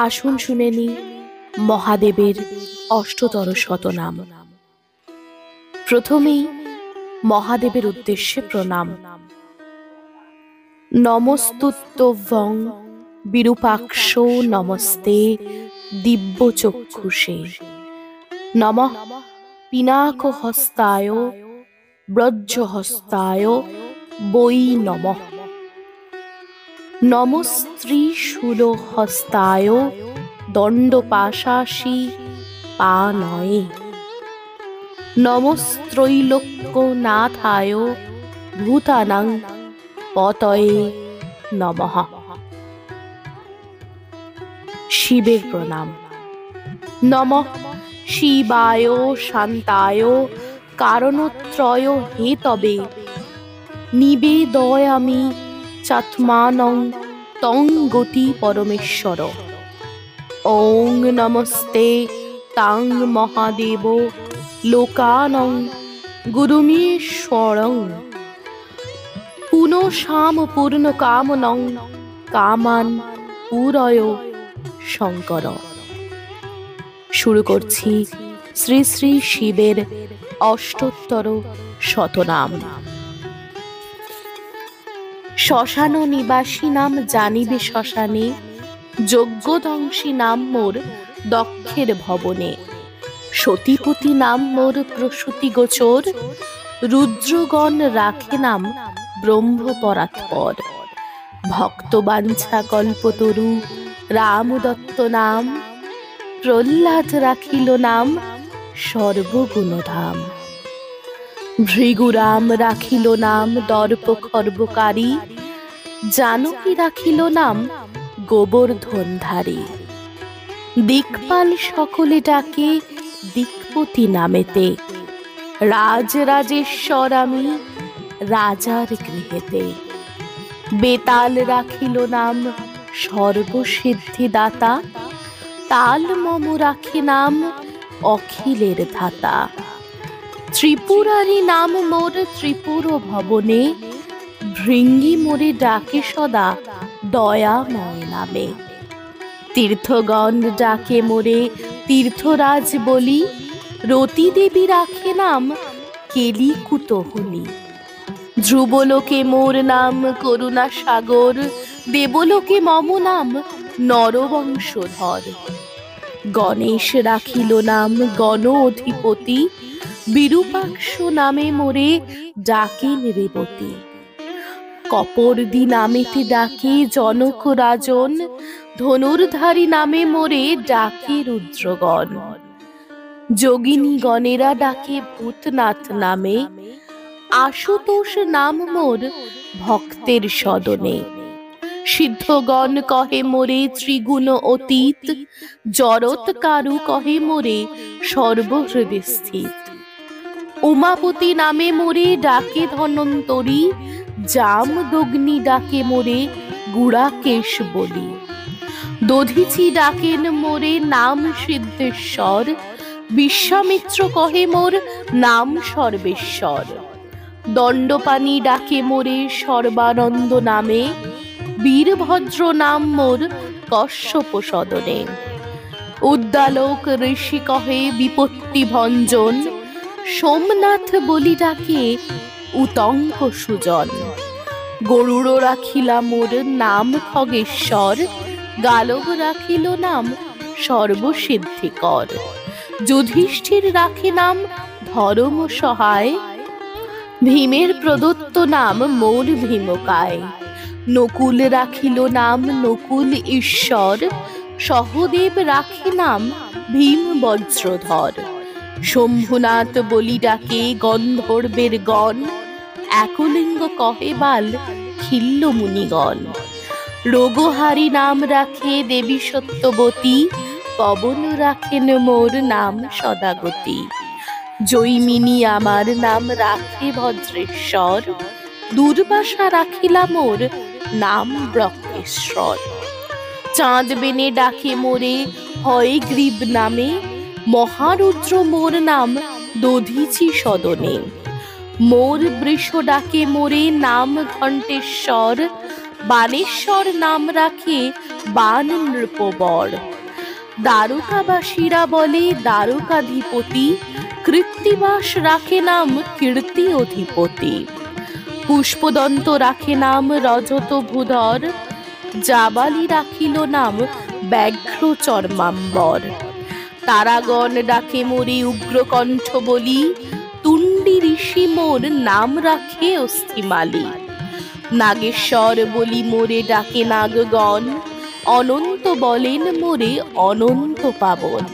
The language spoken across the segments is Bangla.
আসুন শুনে নি মহাদেবের অষ্টতর শতনাম। প্রথমেই মহাদেবের উদ্দেশ্যে প্রণাম। নমস্তুত্যং বিরূপাক্ষ নমস্তে দিব্যচক্ষুষে নমঃ পিনাকহস্তায় ব্রজহস্তায় বৈ নমঃ। নমস্ত্রিশূলহস্তায় দণ্ডপাশাসি পানয়ে নমস্ত্রৈলোক্যনাথায় ভূতানাং পতয়ে নমঃ। শিবের প্রণাম। নমঃ শিবায় শান্তায় কারণত্রয় হেতবে নিবেদয়ামি চাত্মানং তং গতি পরমেশ্বর। ওং নমস্তে তাং মহাদেব লোকানং গুরুমীশ্বরং পুনঃসাম পূর্ণ কামনং কামান পুরয় শঙ্কর। শুরু করছি শ্রী শ্রী শিবের অষ্টোত্তর শতনাম। শ্মশান নিবাসী নাম জানিবে শ্মশানে, যজ্ঞদংশী নাম মোর দক্ষের ভবনে। সতীপতি নাম মোর প্রসূতি গোচর, রুদ্রগণ রাখে নাম ব্রহ্মপরাৎপর। ভক্তবাঞ্ছা কল্পতরু রামদত্ত নাম, প্রহ্লাদ রাখিল নাম সর্বগুণধাম। ভৃগুরাম রাখিল নাম দর্প খর্বকারী, জানকী রাখিল নাম গোবর্ধনধারী। দিকপাল সকলে ডাকে দিকপতি নামেতে, রাজরাজেশ্বর আমি রাজার গৃহেতে। বেতাল রাখিল নাম সর্বসিদ্ধিদাতা, তাল মম রাখে নাম অখিলের ধাতা। ত্রিপুরারি নাম মোর ত্রিপুর ভবনে, ভৃঙ্গি মোরে ডাকে সদা দয়াময় নামে। তীর্থগণ ডাকে মোরে তীর্থরাজ বলি, রতি দেবী রাখে নাম কেলি কুতহলী। ধ্রুবলোকে মোর নাম করুণা সাগর, দেবলোকে মম নাম নরবংশধর। গণেশ রাখিল নাম গণ অধিপতি, বিরূপাক্ষ নামে মোরে ডাকেন রেবতী। কপর্দি নামেতে ডাকে জনক রাজন, ধনুর্ধারী নামে মোরে ডাকে রুদ্রগণ। যোগিনী গণেরা ডাকে ভূতনাথ নামে, আশুতোষ নাম মোর ভক্তের সদনে। সিদ্ধগণ কহে মোরে ত্রিগুণ অতীত, জড়ৎকারু কহে মোরে সর্বহৃদে স্থিত। উমাপতি নামে মোরে ডাকে ধন্বন্তরী, জামদগ্নি ডাকে মোরে গুড়াকেশ বলি। দধিচি ডাকেন মোরে নাম সিদ্ধেশ্বর, বিশ্বামিত্র কহে মোর নাম সর্বেশ্বর। দণ্ডপাণি ডাকে মোরে সর্বানন্দ নামে, বীরভদ্র নাম মোর কশ্যপ সদনে। উদ্দালক ঋষি কহে বিপত্তি ভঞ্জন, সোমনাথ বলি ডাকে উতঙ্ক সুজন। গরুড় রাখিলা মোর নাম খগেশ্বর, গালব রাখিল নাম সর্বসিদ্ধিকর। যুধিষ্ঠির রাখে নাম ধর্ম সহায়, ভীমের প্রদত্ত নাম মোর ভীমকায়। নকুল রাখিল নাম নকুল ঈশ্বর, সহদেব রাখে নাম ভীম বজ্রধর। শম্ভুনাথ বলি ডাকে গন্ধর্বের গণ, একলিঙ্গ কহে বাল খিল্ল মুনিগণ। রোগহারি নাম রাখে দেবী সত্যবতী, পবন রাখেন মোর নাম সদাগতি। জৈমিনী আমার নাম রাখে ভদ্রেশ্বর, দুর্বাসা রাখিলা মোর নাম ব্রহ্মেশ্বর। চাঁদ বেনে ডাকে মোরে হয়গ্রীব নামে, মহারুদ্র মোর নাম দধিচি সদনে। মোর বৃষ ডাকে মোরে নাম ঘণ্টেশ্বর, বানেশ্বর নাম রাখে বান নৃপবর। দ্বারকাবাসীরা বলে দ্বারকাধিপতি, কৃত্তিবাস রাখে নাম কীর্তি অধিপতি। পুষ্পদন্ত রাখে নাম রজত ভূধর, জাবালি রাখিল নাম ব্যাঘ্র চর্মাম্বর। তারাগণ ডাকে মোরে উগ্রকণ্ঠ বলি, তুণ্ডি ঋষি মোর নাম রাখে অস্থিমালি। নাগেশ্বর বলি মোরে ডাকে নাগগণ, অনন্ত বলেন মোরে অনন্ত পাবন।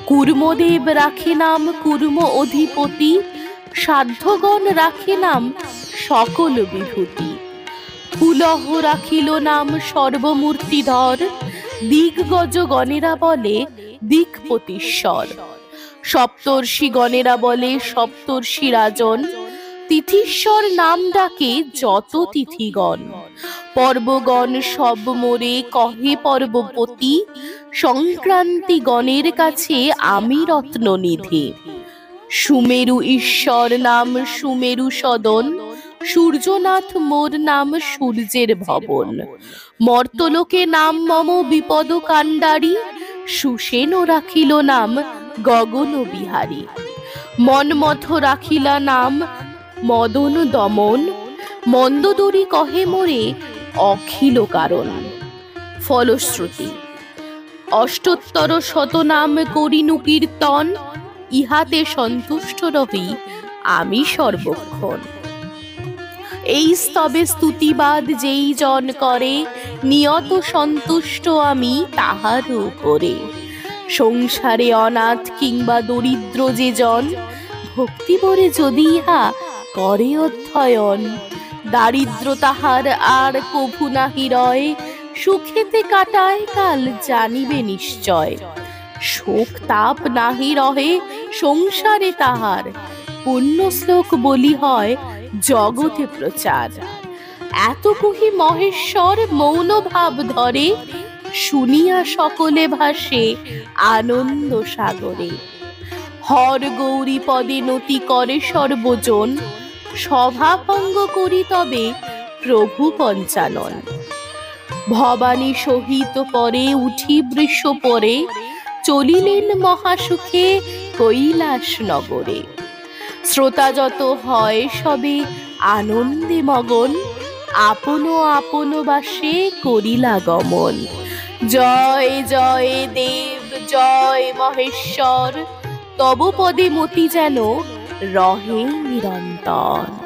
কুর্মদেব রাখে নাম কুর্ম অধিপতি, সাধ্যগণ রাখে নাম সকল বিভূতি। কুলহ রাখিল নাম সর্বমূর্তিধর, দিগ্গজ গণেরা বলে দিক্পতীশ্বর। সপ্তর্ষি গণেরা বলে সপ্তর্ষি রাজন, তিথিশ্বর নাম ডাকে যত তিথিগণ। পর্বগণ সব মোরে কহে পর্বপতি, সংক্রান্তি গণের কাছে আমি রত্ননিধি। সুমেরু ঈশ্বর নাম সুমেরু সদন, সূর্যনাথ মোর নাম সূর্যের ভবন। মর্তলোকে নাম মম বিপদ কাণ্ডারি, সুসেন রাখিল নাম গগন বিহারী। মন্মথ রাখিলা নাম মদন দমন, মন্দোদরী কহে মোরে অখিল কারণ। ফলশ্রুতি, অষ্টোত্তর শতনাম করিনু কীর্তন, ইহাতে সন্তুষ্ট রবি আমি সর্বক্ষণ। এই স্তবে স্তুতিবাদ যেই জন করে, নিয়ত সন্তুষ্ট আমি তাহার উপরে। সংসারে অনাথ কিংবা দরিদ্র যে জন, ভক্তি ভরে যদি ইহা করে অধ্যয়ন। দারিদ্র তাহার আর কভু নাহি রয়, সুখেতে কাটায় কাল জানিবে নিশ্চয়। শোক তাপ নাহি রহে সংসারে তাহার, পুণ্য শ্লোক বলি হয় জগতে প্রচার। এত কহি মহেশ্বর মৌন ভাব ধরে, শুনিয়া সকলে ভাসে আনন্দ সাগরে। হর গৌরী পদে নতি করে সর্বজন, সভাভঙ্গ করি তবে প্রভু পঞ্চানন। ভবানী সহিত পরে উঠি বৃষ পরে, চলিলেন মহাসুখে কৈলাস নগরে। শ্রোতা যত হয় সবে আনন্দে মগন, আপন আপন বাসে করিলা গমন। জয় জয় দেব জয় মহেশ্বর, তব পদে মতি যেন রহে নিরন্তর।